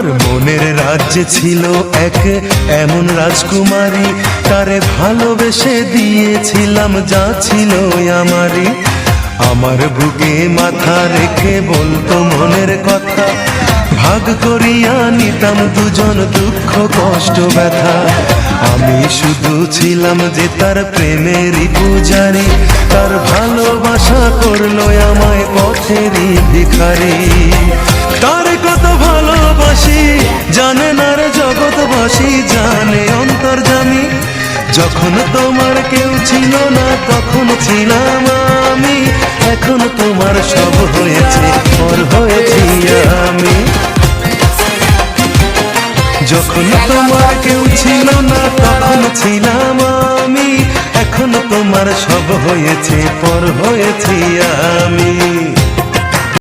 আমার মনের রাজ্যে ছিল এক এমন রাজকুমারী, তারে ভালোবেসে দিয়েছিলাম যা ছিল আমারই। আমার বুকে মাথা রেখে বলতো মনের কথা, ভাগ করিয়া নিতাম দুজন দুঃখ কষ্ট ব্যথা। আমি শুধু ছিলাম যে তার প্রেমেরই পূজারি, তার ভালোবাসা করলো আমায় পথেরই ভিখারি। তার কত ভালোবাসি জানে না রে জগৎবাসী, জানে অন্তর্যামী। যখন তোমার কেউ ছিল না তখন ছিলাম আমি, এখন তোমার সব হয়েছে পর হয়েছি আমি। যখন তোমার কেউ ছিল না তখন ছিলাম আমি, এখন তোমার সব হয়েছে পর হয়েছি আমি।